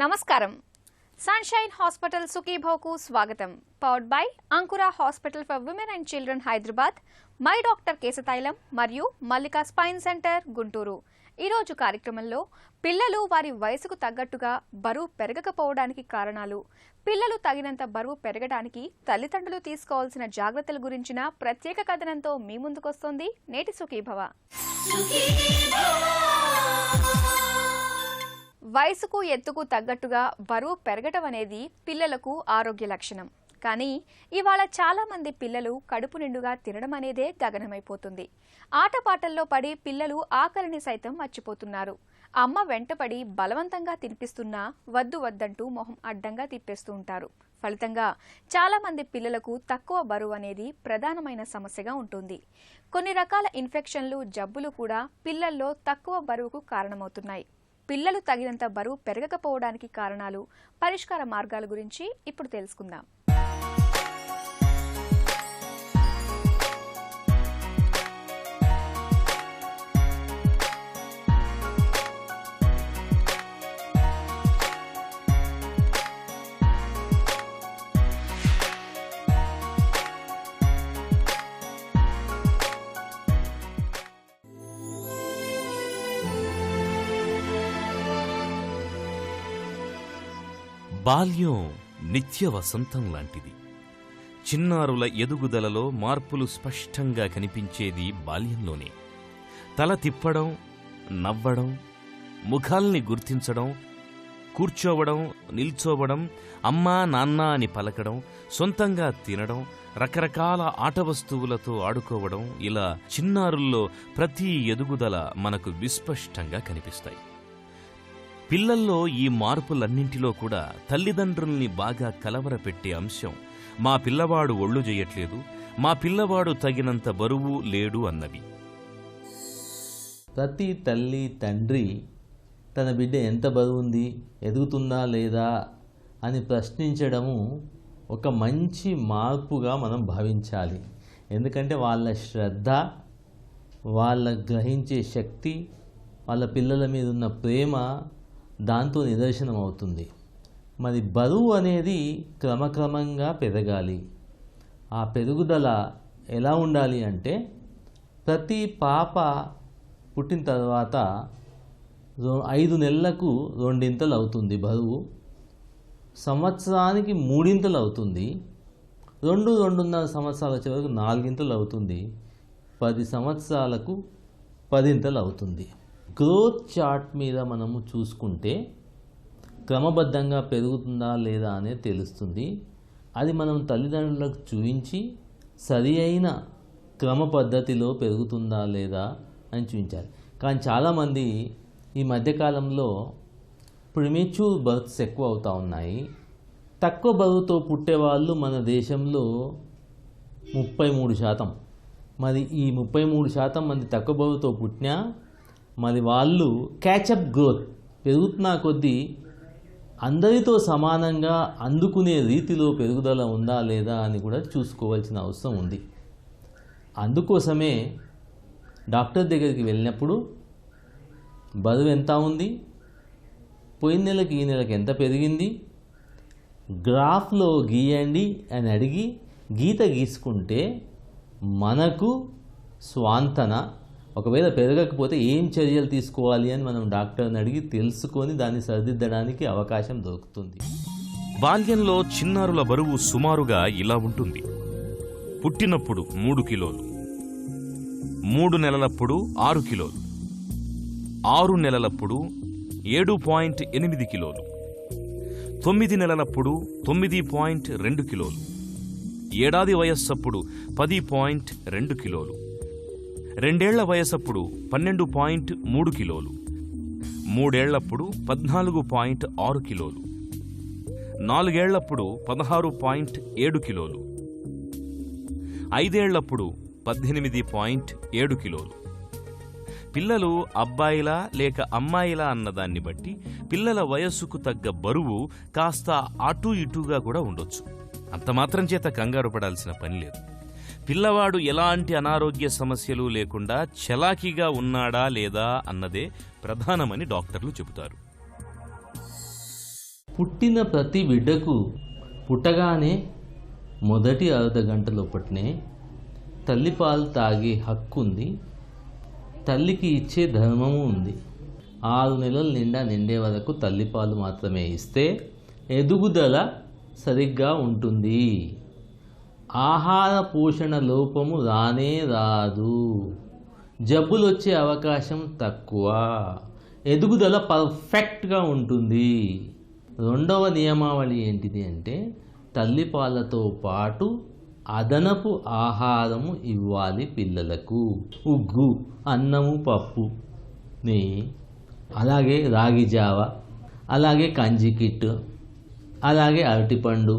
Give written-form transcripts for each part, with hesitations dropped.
నమస్కారం. Sunshine hospital సుఖీభవకు స్వాగతం. Powered by Ankura hospital for women and children Hyderabad, my doctor కేశతైలం మరియు మల్లికా స్పైన్ సెంటర్ గుంటూరు. ఈరోజు కార్యక్రమంలో పిల్లలు వారి వయసుకు తగ్గట్టుగా బరువు పెరగకపోవడానికి కారణాలు, పిల్లలు తగినంత బరువు పెరగడానికి తల్లిదండ్రులు తీసుకోవాల్సిన జాగ్రత్తల గురించిన ప్రత్యేక కథనంతో మీ ముందుకొస్తోంది నేటి సుఖీభవ. వయసుకు ఎత్తుకు తగ్గట్టుగా బరువు పెరగటం అనేది పిల్లలకు ఆరోగ్య లక్షణం. కానీ ఇవాళ చాలా మంది పిల్లలు కడుపు నిండుగా తినడం అనేదే గగనమైపోతుంది. ఆటపాటల్లో పడి పిల్లలు ఆకలిని సైతం మర్చిపోతున్నారు. అమ్మ వెంటపడి బలవంతంగా తినిపిస్తున్నా వద్దు వద్దంటూ మొహం అడ్డంగా తిప్పేస్తూ ఉంటారు. ఫలితంగా చాలా మంది పిల్లలకు తక్కువ బరువు అనేది ప్రధానమైన సమస్యగా ఉంటుంది. కొన్ని రకాల ఇన్ఫెక్షన్లు, జబ్బులు కూడా పిల్లల్లో తక్కువ బరువుకు కారణమవుతున్నాయి. పిల్లలు తగినంత బరువు పెరగకపోవడానికి కారణాలు, పరిష్కార మార్గాల గురించి ఇప్పుడు తెలుసుకుందాం. బాల్యం నిత్య వసంతం లాంటిది. చిన్నారుల ఎదుగుదలలో మార్పులు స్పష్టంగా కనిపించేది బాల్యంలోనే. తల తిప్పడం, నవ్వడం, ముఖాల్ని గుర్తించడం, కూర్చోవడం, నిల్చోవడం, అమ్మా నాన్న అని పలకడం, సొంతంగా తినడం, రకరకాల ఆట వస్తువులతో ఆడుకోవడం, ఇలా చిన్నారుల్లో ప్రతి ఎదుగుదల మనకు విస్పష్టంగా కనిపిస్తాయి. పిల్లల్లో ఈ మార్పులన్నింటిలో కూడా తల్లిదండ్రుల్ని బాగా కలవరపెట్టే అంశం మా పిల్లవాడు ఒళ్ళు చేయట్లేదు, మా పిల్లవాడు తగినంత బరువు లేడు అన్నవి. ప్రతి తల్లి తండ్రి తన బిడ్డ ఎంత బరువుంది, ఎదుగుతుందా లేదా అని ప్రశ్నించడము ఒక మంచి మార్పుగా మనం భావించాలి. ఎందుకంటే వాళ్ళ శ్రద్ధ, వాళ్ళ గ్రహించే శక్తి, వాళ్ళ పిల్లల మీద ఉన్న ప్రేమ దాంతో నిదర్శనం అవుతుంది. మరి బరువు అనేది క్రమక్రమంగా పెరగాలి. ఆ పెరుగుదల ఎలా ఉండాలి అంటే, ప్రతి పాప పుట్టిన తర్వాత 5 నెలలకు 2 అవుతుంది బరువు, సంవత్సరానికి 3 అవుతుంది, 2-2.5 సంవత్సరాల వచ్చే వరకు 4 అవుతుంది, 10 సంవత్సరాలకు 10 అవుతుంది. గ్రోత్ చార్ట్ మీద మనము చూసుకుంటే క్రమబద్ధంగా పెరుగుతుందా లేదా అనేది తెలుస్తుంది. అది మనం తల్లిదండ్రులకు చూపించి సరి అయిన క్రమ పద్ధతిలో పెరుగుతుందా లేదా అని చూపించాలి. కానీ చాలామంది ఈ మధ్యకాలంలో ప్రిమేచ్యూర్ బర్త్స్ ఎక్కువ అవుతూ ఉన్నాయి. తక్కువ బరువుతో పుట్టేవాళ్ళు మన దేశంలో 33%. మరి ఈ 33% మంది తక్కువ బరువుతో పుట్టినా మరి వాళ్ళు క్యాచప్ గ్రోత్ పెరుగుతున్న కొద్దీ అందరితో సమానంగా అందుకునే రీతిలో పెరుగుదల ఉందా లేదా అని కూడా చూసుకోవాల్సిన అవసరం ఉంది. అందుకోసమే డాక్టర్ దగ్గరికి వెళ్ళినప్పుడు బరువు ఎంత ఉంది, పోయిన నెలకి ఈ నెలకి ఎంత పెరిగింది, గ్రాఫ్లో గీయండి అని అడిగి గీత గీసుకుంటే మనకు స్వాంతన, ఒకవేళ పెరగకపోతే ఏం చర్యలు తీసుకోవాలి అని మనం డాక్టర్ని అడిగి తెలుసుకొని దాన్ని సరిదిద్దడానికి అవకాశం దొరుకుతుంది. బాల్యంలో చిన్నారుల బరువు సుమారుగా ఇలా ఉంటుంది. పుట్టినప్పుడు 3 కిలోలు, 3 నెలలప్పుడు 6 కిలోలు, 6 నెలలప్పుడు 7.8 కిలోలు, 9 నెలలప్పుడు 9.2 కిలోలు, ఏడాది వయస్సప్పుడు 10.2 కిలోలు, 2 ఏళ్ల వయసప్పుడు 12.3 కిలోలు, 3 ఏళ్లప్పుడు 14.6 కిలోలు, 4 ఏళ్లప్పుడు 16.7 కిలోలు, 5 ఏళ్లప్పుడు 18.7 కిలోలు. పిల్లలు అబ్బాయిలా లేక అమ్మాయిలా అన్నదాన్ని బట్టి పిల్లల వయస్సుకు తగ్గ బరువు కాస్త అటూ ఇటూగా కూడా ఉండొచ్చు. అంత మాత్రం చేత కంగారు పడాల్సిన పని లేదు. పిల్లవాడు ఎలాంటి అనారోగ్య సమస్యలు లేకుండా చలాకీగా ఉన్నాడా లేదా అన్నదే ప్రధానమని డాక్టర్లు చెబుతారు. పుట్టిన ప్రతి బిడ్డకు పుట్టగానే మొదటి అర్ధ గంట లోపట్నే తల్లిపాలు తాగే హక్కు ఉంది, తల్లికి ఇచ్చే ధర్మము ఉంది. 6 నెలల నిండే వరకు తల్లిపాలు మాత్రమే ఇస్తే ఎదుగుదల సరిగ్గా ఉంటుంది. ఆహార పోషణ లోపము రానే రాదు, జబ్బులు వచ్చే అవకాశం తక్కువ, ఎదుగుదల పర్ఫెక్ట్గా ఉంటుంది. రెండవ నియమావళి ఏంటిది అంటే తల్లిపాలతో పాటు అదనపు ఆహారము ఇవ్వాలి పిల్లలకు. ఉగ్గు, అన్నము, పప్పు, నెయ్యి, అలాగే రాగి జావ, అలాగే కంజి కిట్, అలాగే అరటిపండు,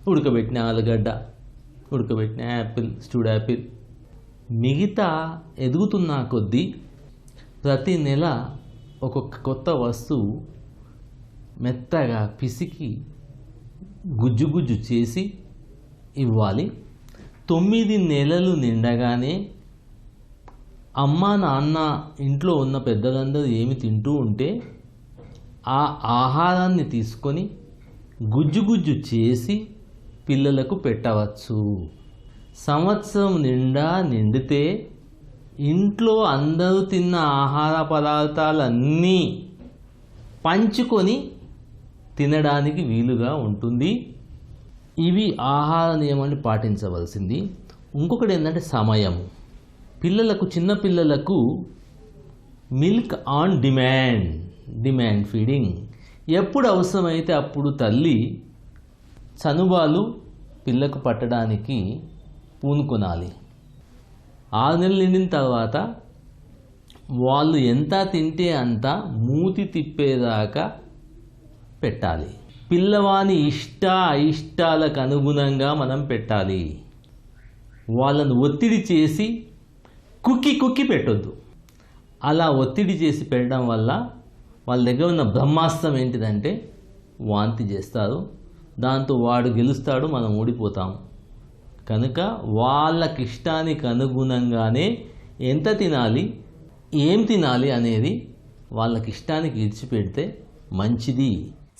ఉడకబెట్టిన ఆలుగడ్డ, ఉడకబెట్టిన యాపిల్, స్టూడ్ యాపిల్. మిగతా ఎదుగుతున్న కొద్దీ ప్రతి నెల ఒక్కొక్క కొత్త వస్తువు మెత్తగా పిసికి గుజ్జు చేసి ఇవ్వాలి. 9 నెలలు నిండగానే అమ్మ నాన్న ఇంట్లో ఉన్న పెద్దలందరూ ఏమి తింటూ ఉంటే ఆ ఆహారాన్ని తీసుకొని గుజ్జు చేసి పిల్లలకు పెట్టవచ్చు. సంవత్సరం నిండితే ఇంట్లో అందరూ తిన్న ఆహార పదార్థాలన్నీ పంచుకొని తినడానికి వీలుగా ఉంటుంది. ఇవి ఆహార నియమాన్ని పాటించవలసింది. ఇంకొకటి ఏంటంటే సమయం. చిన్న పిల్లలకు మిల్క్ ఆన్ డిమాండ్ ఫీడింగ్. ఎప్పుడు అవసరమైతే అప్పుడు తల్లి చనుబాలు పిల్లకు పట్టడానికి పూనుకొనాలి. 6 నెలలు నిండిన తర్వాత వాళ్ళు ఎంత తింటే అంత మూతి తిప్పేదాకా పెట్టాలి. పిల్లవాని అయిష్టాలకు అనుగుణంగా మనం పెట్టాలి. వాళ్ళను ఒత్తిడి చేసి కుక్కి పెట్టొద్దు. అలా ఒత్తిడి చేసి పెట్టడం వల్ల వాళ్ళ దగ్గర ఉన్న బ్రహ్మాస్త్రం ఏంటిదంటే వాంతి చేస్తారు. దాంతో వాడు గెలుస్తాడు, మనం ఓడిపోతాం. కనుక వాళ్ళకి ఇష్టానికి అనుగుణంగానే ఎంత తినాలి, ఏం తినాలి అనేది వాళ్ళకి ఇష్టానికి ఇడిచిపెడితే మంచిది.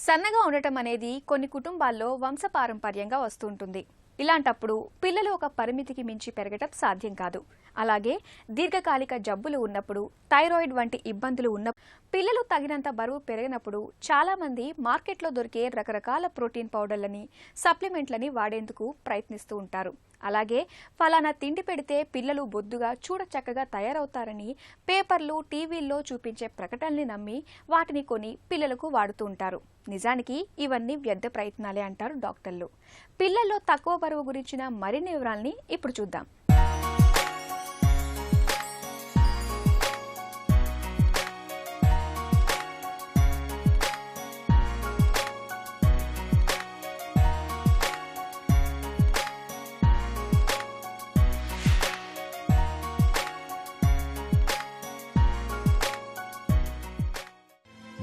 సన్నగా ఉండటం అనేది కొన్ని కుటుంబాల్లో వంశపారంపర్యంగా వస్తుంటుంది. ఇలాంటప్పుడు పిల్లలు ఒక పరిమితికి మించి పెరగటం సాధ్యం కాదు. అలాగే దీర్ఘకాలిక జబ్బులు ఉన్నప్పుడు, థైరాయిడ్ వంటి ఇబ్బందులు ఉన్నప్పుడు, పిల్లలు తగినంత బరువు పెరిగినప్పుడు చాలామంది మార్కెట్లో దొరికే రకరకాల ప్రోటీన్ పౌడర్లని, సప్లిమెంట్లని వాడేందుకు ప్రయత్నిస్తూ ఉంటారు. అలాగే ఫలానా తిండి పెడితే పిల్లలు బొద్దుగా చూడచక్కగా తయారవుతారని పేపర్లు, టీవీల్లో చూపించే ప్రకటనల్ని నమ్మి వాటిని కొని పిల్లలకు వాడుతూ ఉంటారు. నిజానికి ఇవన్నీ వ్యర్థ ప్రయత్నాలే అంటారు డాక్టర్లు. పిల్లల్లో తక్కువ బరువు గురించిన మరిన్ని వివరాల్ని ఇప్పుడు చూద్దాం.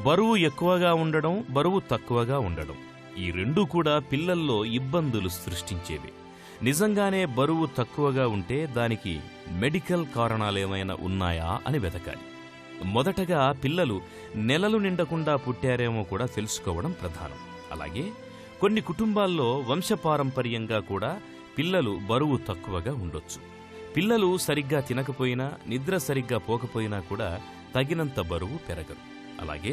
బరువు ఎక్కువగా ఉండడం, బరువు తక్కువగా ఉండడం, ఈ రెండూ కూడా పిల్లల్లో ఇబ్బందులు సృష్టించేవి. నిజంగానే బరువు తక్కువగా ఉంటే దానికి మెడికల్ కారణాలేమైనా ఉన్నాయా అని వెతకాలి. మొదటగా పిల్లలు నెలలు నిండకుండా పుట్టారేమో కూడా తెలుసుకోవడం ప్రధానం. అలాగే కొన్ని కుటుంబాల్లో వంశపారంపర్యంగా కూడా పిల్లలు బరువు తక్కువగా ఉండొచ్చు. పిల్లలు సరిగ్గా తినకపోయినా, నిద్ర సరిగ్గా పోకపోయినా కూడా తగినంత బరువు పెరగరు. అలాగే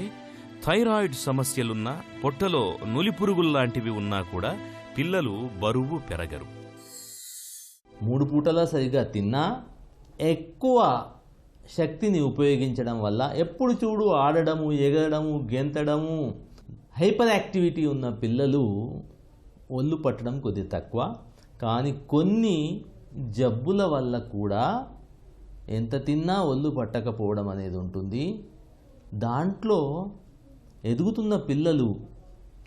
థైరాయిడ్ సమస్యలున్నా, పొట్టలో నులిపురుగుల్లాంటివి ఉన్నా కూడా పిల్లలు బరువు పెరగరు. 3 పూటలా సరిగా తిన్నా ఎక్కువ శక్తిని ఉపయోగించడం వల్ల ఎప్పుడు చూడు ఆడడము, ఎగరడము, గెంతడము, హైపర్ యాక్టివిటీ ఉన్న పిల్లలు ఒళ్ళు పట్టడం కొద్ది తక్కువ. కానీ కొన్ని జబ్బుల వల్ల కూడా ఎంత తిన్నా ఒళ్ళు పట్టకపోవడం అనేది ఉంటుంది. దాంట్లో ఎదుగుతున్న పిల్లలు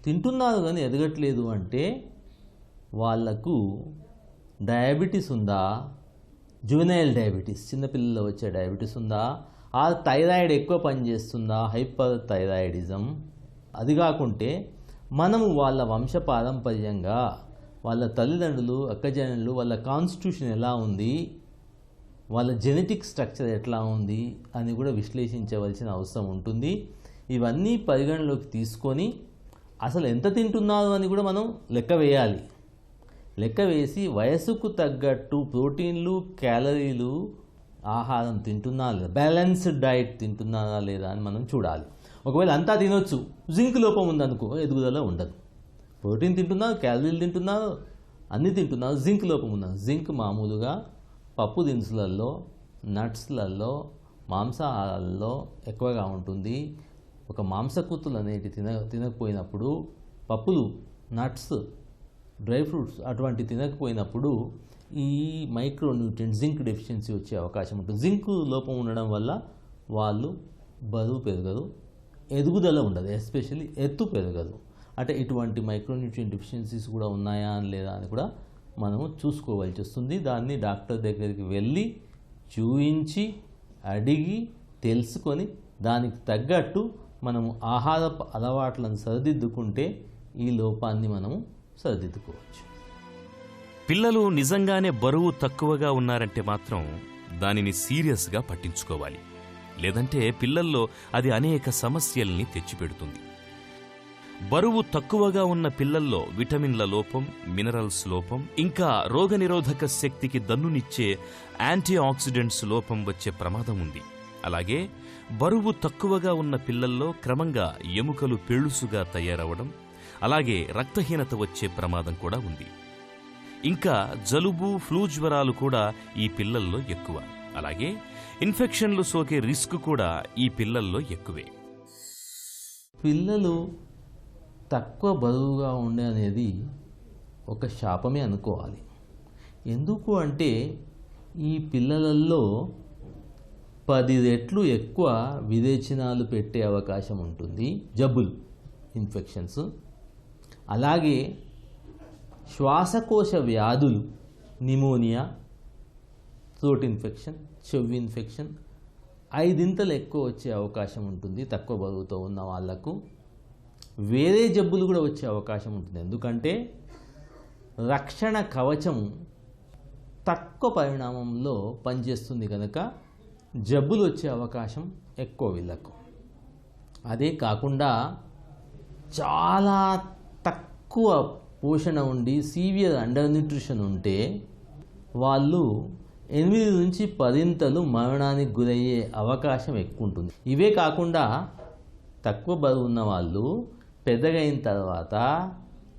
తింటున్నారు కానీ ఎదగట్లేదు అంటే వాళ్లకు డయాబెటీస్ ఉందా, జువెనైల్ డయాబెటీస్, చిన్నపిల్లల్లో వచ్చే డయాబెటీస్ ఉందా, ఆ థైరాయిడ్ ఎక్కువ పనిచేస్తుందా, హైపర్ థైరాయిడిజం. అది కాకుంటే మనము వాళ్ళ వంశపారంపర్యంగా వాళ్ళ తల్లిదండ్రులు, అక్కజనులు, వాళ్ళ కాన్స్టిట్యూషన్ ఎలా ఉంది, వాళ్ళ జెనెటిక్ స్ట్రక్చర్ ఎట్లా ఉంది అని కూడా విశ్లేషించవలసిన అవసరం ఉంటుంది. ఇవన్నీ పరిగణలోకి తీసుకొని అసలు ఎంత తింటున్నారు అని కూడా మనం లెక్క వేయాలి. లెక్క వేసి వయసుకు తగ్గట్టు ప్రోటీన్లు, క్యాలరీలు ఆహారం తింటున్నారా లేదా, బ్యాలెన్స్డ్ డైట్ తింటున్నారా లేదా అని మనం చూడాలి. ఒకవేళ అంతా తినొచ్చు, జింక్ లోపం ఉందనుకో ఎదుగుదల ఉండదు. ప్రోటీన్ తింటున్నారు, క్యాలరీలు తింటున్నారు, అన్నీ తింటున్నారు, జింక్ లోపం ఉన్నారు. జింక్ మామూలుగా పప్పు దినుసులలో, నట్స్లలో, మాంసాహారాల్లో ఎక్కువగా ఉంటుంది. ఒక మాంసకృతులు అనేవి తినకపోయినప్పుడు, పప్పులు, నట్స్, డ్రై ఫ్రూట్స్ అటువంటి తినకపోయినప్పుడు ఈ మైక్రోన్యూట్రియంట్ జింక్ డెఫిషియన్సీ వచ్చే అవకాశం ఉంటుంది. జింక్ లోపం ఉండడం వల్ల వాళ్ళు బరువు పెరగరు, ఎదుగుదల ఉండదు, ఎస్పెషల్లీ ఎత్తు పెరగదు. అంటే ఇటువంటి మైక్రోన్యూట్రియంట్ డెఫిషియన్సీస్ కూడా ఉన్నాయా అని లేదా అని కూడా మనము చూసుకోవాల్సి వస్తుంది. దాన్ని డాక్టర్ దగ్గరికి వెళ్ళి చూయించి అడిగి తెలుసుకొని దానికి తగ్గట్టు మనము ఆహార అలవాట్లను సరిదిద్దుకుంటే ఈ లోపాన్ని మనము సరిదిద్దుకోవచ్చు. పిల్లలు నిజంగానే బరువు తక్కువగా ఉన్నారంటే మాత్రం దానిని సీరియస్గా పట్టించుకోవాలి. లేదంటే పిల్లల్లో అది అనేక సమస్యల్ని తెచ్చిపెడుతుంది. బరువు తక్కువగా ఉన్న పిల్లల్లో విటమిన్ల లోపం, మినరల్స్ లోపం, ఇంకా రోగనిరోధక శక్తికి దన్నునిచ్చే యాంటీ ఆక్సిడెంట్స్ లోపం వచ్చే ప్రమాదం ఉంది. అలాగే బరువు తక్కువగా ఉన్న పిల్లల్లో క్రమంగా ఎముకలు పెళుసుగా తయారవడం, అలాగే రక్తహీనత వచ్చే ప్రమాదం కూడా ఉంది. ఇంకా జలుబు, ఫ్లూ జ్వరాలు కూడా ఈ పిల్లల్లో ఎక్కువ. అలాగే ఇన్ఫెక్షన్లు సోకే రిస్క్ కూడా ఈ పిల్లల్లో ఎక్కువే. పిల్లలు తక్కువ బరువుగా ఉండే అనేది ఒక శాపమే అనుకోవాలి. ఎందుకు అంటే ఈ పిల్లలలో 10 రెట్లు ఎక్కువ విరేచనాలు పెట్టే అవకాశం ఉంటుంది, జబ్బులు, ఇన్ఫెక్షన్స్. అలాగే శ్వాసకోశ వ్యాధులు, నిమోనియా, థ్రోట్ ఇన్ఫెక్షన్, చెవి ఇన్ఫెక్షన్ 5 ఎక్కువ వచ్చే అవకాశం ఉంటుంది తక్కువ బరువుతో ఉన్న వాళ్లకు. వేరే జబ్బులు కూడా వచ్చే అవకాశం ఉంటుంది. ఎందుకంటే రక్షణ కవచం తక్కువ పరిణామంలో పనిచేస్తుంది కనుక జబ్బులు వచ్చే అవకాశం ఎక్కువ వీళ్ళకు. అదే కాకుండా చాలా తక్కువ పోషణ ఉండి సీవియర్ అండర్ న్యూట్రిషన్ ఉంటే వాళ్ళు 8 నుంచి 10 మరణానికి గురయ్యే అవకాశం ఎక్కువ ఉంటుంది. ఇవే కాకుండా తక్కువ బరువు ఉన్న వాళ్ళు పెద్దగైన తర్వాత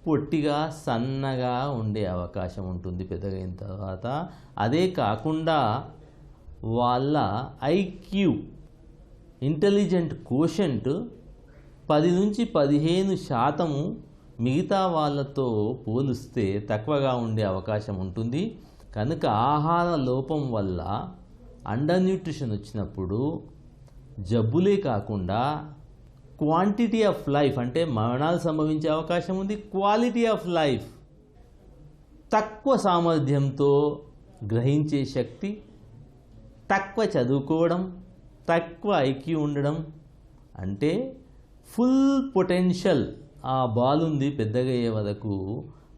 పొట్టిగా, సన్నగా ఉండే అవకాశం ఉంటుంది పెద్దగైన తర్వాత. అదే కాకుండా వాళ్ళ ఐక్యూ, ఇంటెలిజెంట్ కోషెంట్ 10 నుంచి 15% మిగతా వాళ్ళతో పోలిస్తే తక్కువగా ఉండే అవకాశం ఉంటుంది. కనుక ఆహార లోపం వల్ల అండర్ న్యూట్రిషన్ వచ్చినప్పుడు జబ్బులే కాకుండా క్వాంటిటీ ఆఫ్ లైఫ్ అంటే మరణాలు సంభవించే అవకాశం ఉంది. క్వాలిటీ ఆఫ్ లైఫ్, తక్కువ సామర్థ్యంతో గ్రహించే శక్తి, తక్కువ చదువుకోవడం, తక్కువ ఐక్యూ ఉండడం, అంటే ఫుల్ పొటెన్షియల్ ఆ బాలుంది పెద్దగా అయ్యే వరకు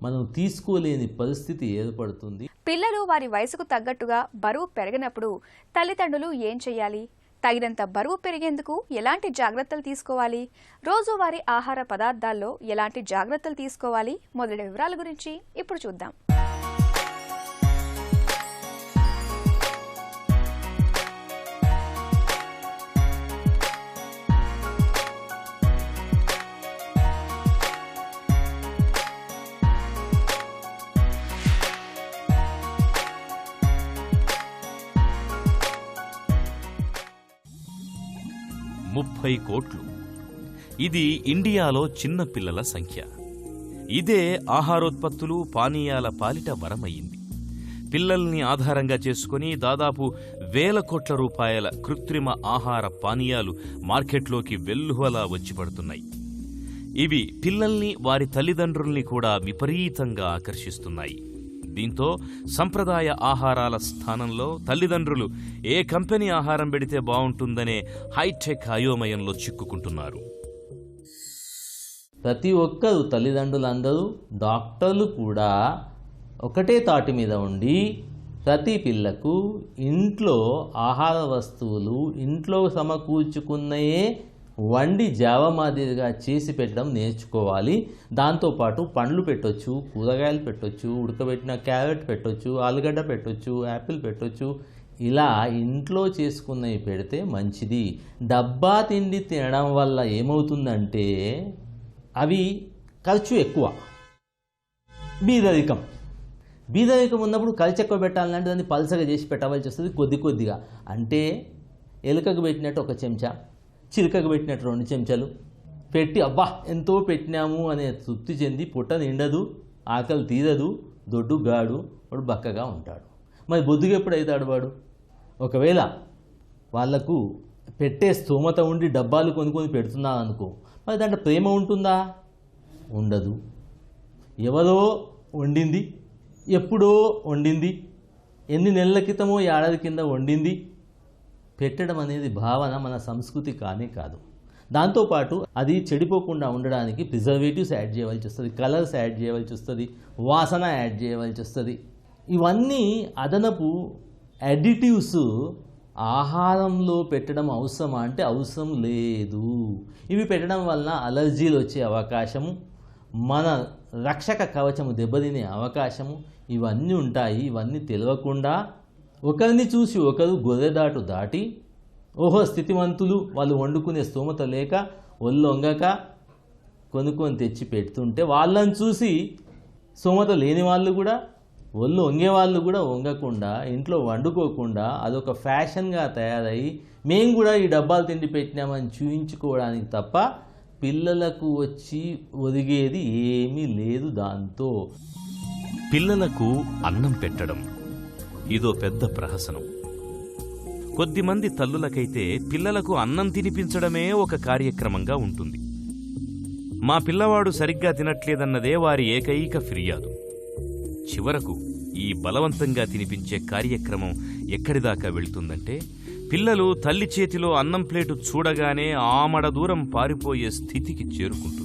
మనం తీసుకోలేని పరిస్థితి ఏర్పడుతుంది. పిల్లలు వారి వయసుకు తగ్గట్టుగా బరువు పెరిగినప్పుడు తల్లిదండ్రులు ఏం చేయాలి? తగినంత బరువు పెరిగేందుకు ఎలాంటి జాగ్రత్తలు తీసుకోవాలి? రోజువారీ ఆహార పదార్థాల్లో ఎలాంటి జాగ్రత్తలు తీసుకోవాలి? మొదటి వివరాల గురించి ఇప్పుడు చూద్దాం. ₹30 కోట్లు. ఇది ఇండియాలో చిన్న పిల్లల సంఖ్య. ఇదే ఆహారోత్పత్తులు, పానీయాల పాలిట వరమయ్యింది. పిల్లల్ని ఆధారంగా చేసుకుని దాదాపు ₹1,000 కోట్ల కృత్రిమ ఆహార పానీయాలు మార్కెట్లోకి వెల్లువలా వచ్చి పడుతున్నాయి. ఇవి పిల్లల్ని, వారి తల్లిదండ్రుల్ని కూడా విపరీతంగా ఆకర్షిస్తున్నాయి. దీంతో సంప్రదాయ ఆహారాల స్థానంలో తల్లిదండ్రులు ఏ కంపెనీ ఆహారం పెడితే బాగుంటుందనే హైటెక్ అయోమయంలో చిక్కుకుంటున్నారు. ప్రతి ఒక్కరు, తల్లిదండ్రులందరూ, డాక్టర్లు కూడా ఒకటే తాటి మీద ఉండి ప్రతి పిల్లకు ఇంట్లో ఆహార వస్తువులు ఇంట్లో సమకూర్చుకున్నయే వండి జావ మాదిరిగా చేసి పెట్టడం నేర్చుకోవాలి. దాంతోపాటు పండ్లు పెట్టొచ్చు, కూరగాయలు పెట్టొచ్చు, ఉడకబెట్టిన క్యారెట్ పెట్టొచ్చు, ఆలుగడ్డ పెట్టొచ్చు, యాపిల్ పెట్టొచ్చు. ఇలా ఇంట్లో చేసుకున్నవి పెడితే మంచిది. డబ్బా తిండి తినడం వల్ల ఏమవుతుందంటే అవి ఖర్చు ఎక్కువ, బీదరికం ఉన్నప్పుడు ఖర్చు ఎక్కువ పెట్టాలంటే దాన్ని పల్సగా చేసి పెట్టవలసి వస్తుంది కొద్ది కొద్దిగా. అంటే ఎలుకకు పెట్టినట్టు 1 చెంచా, చిలుకకు పెట్టినట్టు 2 చెంచాలు పెట్టి అబ్బా ఎంతో పెట్టినాము అనే తృప్తి చెంది పుట్ట నిండదు, ఆకలి తీరదు, దొడ్డు గాడు వాడు బక్కగా ఉంటాడు. మరి బొద్దుగా ఎప్పుడు అవుతాడు వాడు? ఒకవేళ వాళ్లకు పెట్టే స్తోమత ఉండి డబ్బాలు కొనుక్కొని పెడుతున్నా అనుకో, మరి దాంట్లో ప్రేమ ఉంటుందా? ఉండదు. ఎవరో వండింది, ఎప్పుడో వండింది, ఎన్ని నెలల క్రితమో ఏడాది కింద వండింది పెట్టడం అనేది భావన మన సంస్కృతి కానే కాదు. దాంతోపాటు అది చెడిపోకుండా ఉండడానికి ప్రిజర్వేటివ్స్ యాడ్ చేయవలసి వస్తుంది, కలర్స్ యాడ్ చేయవలసి వస్తుంది, వాసన యాడ్ చేయవలసి వస్తుంది. ఇవన్నీ అదనపు అడిటివ్స్ ఆహారంలో పెట్టడం అవసరమా అంటే అవసరం లేదు. ఇవి పెట్టడం వలన అలర్జీలు వచ్చే అవకాశము, మన రక్షక కవచము దెబ్బతినే అవకాశము ఇవన్నీ ఉంటాయి. ఇవన్నీ తెలియకుండా ఒకరిని చూసి ఒకరు గొర్రెదాటు దాటి ఓహో స్థితివంతులు వాళ్ళు వండుకునే స్తోమత లేక ఒళ్ళొంగక కొనుక్కొని తెచ్చి పెడుతుంటే వాళ్ళని చూసి స్తోమత లేని వాళ్ళు కూడా ఒళ్ళు వంగే వాళ్ళు కూడా వంగకుండా ఇంట్లో వండుకోకుండా అదొక ఫ్యాషన్గా తయారయ్యి మేము కూడా ఈ డబ్బాలు తిండి పెట్టినామని చూయించుకోవడానికి తప్ప పిల్లలకు వచ్చి ఒదిగేది ఏమీ లేదు. దాంతో పిల్లలకు అన్నం పెట్టడం ఇదో పెద్ద ప్రహసనం. కొద్దిమంది తల్లులకైతే పిల్లలకు అన్నం తినిపించడమే ఒక కార్యక్రమంగా ఉంటుంది. మా పిల్లవాడు సరిగ్గా తినట్లేదన్నదే వారి ఏకైక ఫిర్యాదు. చివరకు ఈ బలవంతంగా తినిపించే కార్యక్రమం ఎక్కడిదాకా వెళ్తుందంటే పిల్లలు తల్లి చేతిలో అన్నం ప్లేటు చూడగానే ఆమడ దూరం పారిపోయే స్థితికి చేరుకుంటుంది.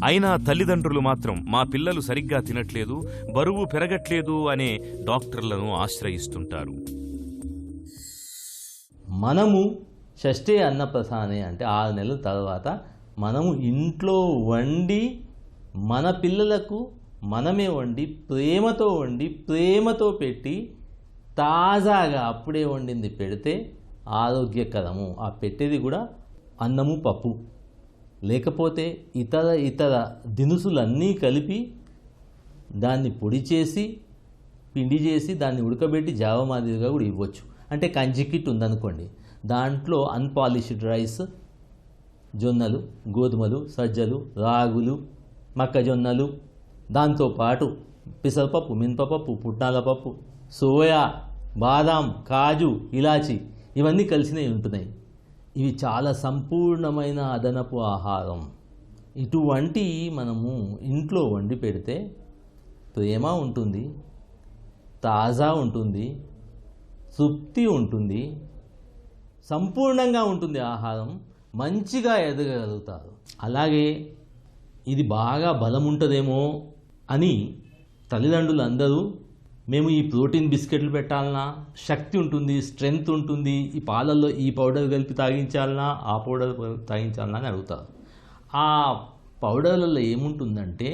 అయినా తల్లిదండ్రులు మాత్రం మా పిల్లలు సరిగ్గా తినట్లేదు, బరువు పెరగట్లేదు అనే డాక్టర్లను ఆశ్రయిస్తుంటారు. మనము షష్ఠీ అన్నప్రసానే అంటే 6 నెలల తర్వాత మనము ఇంట్లో వండి మన పిల్లలకు మనమే వండి ప్రేమతో పెట్టి తాజాగా అప్పుడే వండింది పెడితే ఆరోగ్యకరము. ఆ పెట్టేది కూడా అన్నము పప్పు, లేకపోతే ఇతర దినుసులన్నీ కలిపి దాన్ని పొడి చేసి పిండి చేసి దాన్ని ఉడకబెట్టి జావ మాదిరిగా కూడా ఇవ్వచ్చు. అంటే కంచి కిట్ ఉందనుకోండి, దాంట్లో అన్పాలిష్డ్ రైస్, జొన్నలు, గోధుమలు, సజ్జలు, రాగులు, మొక్కజొన్నలు, దాంతోపాటు పెసరపప్పు, మినపపప్పు, పుట్నాల పప్పు, సోయా, బాదాం, కాజు, ఇలాచి ఇవన్నీ కలిసినవి ఉంటున్నాయి. ఇవి చాలా సంపూర్ణమైన అదనపు ఆహారం. ఇటువంటి మనము ఇంట్లో వండి పెడితే ప్రేమ ఉంటుంది, తాజా ఉంటుంది, తృప్తి ఉంటుంది, సంపూర్ణంగా ఉంటుంది ఆహారం, మంచిగా ఎదగలుగుతారు. అలాగే ఇది బాగా బలం ఉంటుందేమో అని తల్లిదండ్రులు అందరూ మేము ఈ ప్రోటీన్ బిస్కెట్లు పెట్టాలన్నా, శక్తి ఉంటుంది, స్ట్రెంగ్త్ ఉంటుంది, ఈ పాలల్లో ఈ పౌడర్ కలిపి తాగించాలన్నా, ఆ పౌడర్ తాగించాలన్నా అని అడుగుతారు. ఆ పౌడర్లలో ఏముంటుందంటే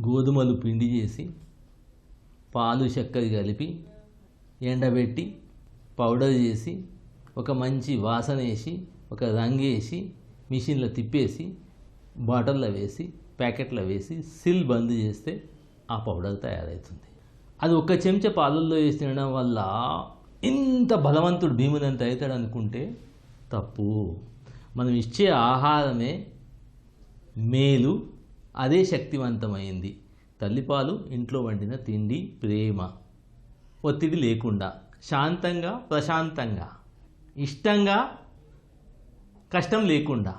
గోధుమలు పిండి చేసి పాలు చక్కెర కలిపి ఎండబెట్టి పౌడర్ చేసి ఒక మంచి వాసన వేసి ఒక రంగు వేసి మిషన్లో తిప్పేసి బాటిల్లో వేసి ప్యాకెట్లో వేసి సిల్ బంద్ చేస్తే ఆ పౌడర్ తయారవుతుంది. అది 1 చెంచా పాలల్లో వేసి తినడం వల్ల ఇంత బలవంతుడు భీమునంత అవుతాడు అనుకుంటే తప్పు. మనం ఇచ్చే ఆహారమే మేలు, అదే శక్తివంతమైంది. తల్లిపాలు, ఇంట్లో వండిన తిండి, ప్రేమ, ఒత్తిడి లేకుండా శాంతంగా, ప్రశాంతంగా, ఇష్టంగా, కష్టం లేకుండా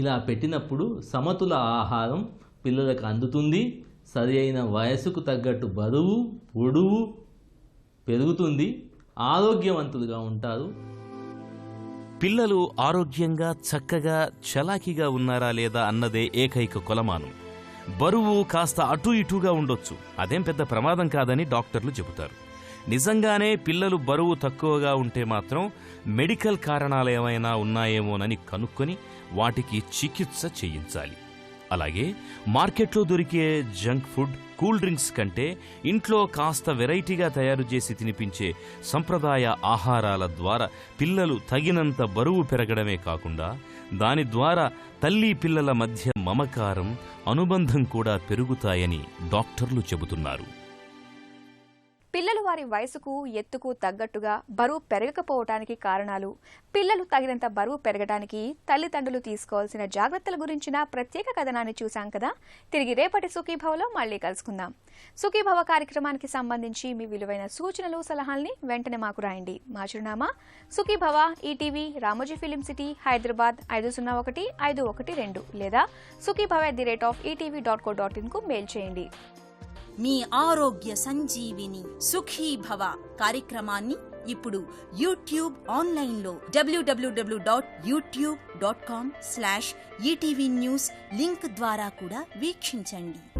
ఇలా పెట్టినప్పుడు సమతుల ఆహారం పిల్లలకు అందుతుంది. సరి అయిన వయసుకు తగ్గట్టు బరువు, పొడవు పెరుగుతుంది, ఆరోగ్యవంతులుగా ఉంటారు. పిల్లలు ఆరోగ్యంగా, చక్కగా, చలాకీగా ఉన్నారా లేదా అన్నదే ఏకైక కొలమానం. బరువు కాస్త అటూ ఇటూగా ఉండొచ్చు, అదేం పెద్ద ప్రమాదం కాదని డాక్టర్లు చెబుతారు. నిజంగానే పిల్లలు బరువు తక్కువగా ఉంటే మాత్రం మెడికల్ కారణాలు ఏమైనా ఉన్నాయేమోనని కనుక్కొని వాటికి చికిత్స చేయించాలి. అలాగే మార్కెట్లో దొరికే జంక్ ఫుడ్, కూల్ డ్రింక్స్ కంటే ఇంట్లో కాస్త వెరైటీగా తయారు చేసి తినిపించే సంప్రదాయ ఆహారాల ద్వారా పిల్లలు తగినంత బరువు పెరగడమే కాకుండా దాని ద్వారా తల్లి పిల్లల మధ్య మమకారం, అనుబంధం కూడా పెరుగుతాయని డాక్టర్లు చెబుతున్నారు. పిల్లలు వారి వయసుకు, ఎత్తుకు తగ్గట్టుగా బరువు పెరగకపోవటానికి కారణాలు, పిల్లలు తగినంత బరువు పెరగడానికి తల్లిదండ్రులు తీసుకోవాల్సిన జాగ్రత్తల గురించిన ప్రత్యేక కథనాన్ని చూశాం కదా. తిరిగి రేపటి సుఖీభవలో మళ్ళీ కలుసుకుందాం. సుఖీభవ కార్యక్రమానికి సంబంధించి మీ విలువైన సూచనలు, సలహాల్ని వెంటనే మాకు రాయండి. మా చిరునామా Sukhibhava, ETV, Ramoji film city, Hyderabad 501512 లేదా sukhibhava@etv.co.in కు మెయిల్ చేయండి. మీ ఆరోగ్య సంజీవిని సుఖీభవ కార్యక్రమాన్ని ఇప్పుడు యూట్యూబ్ ఆన్లైన్లో www.youtube.com/etv news లింక్ ద్వారా కూడా వీక్షించండి.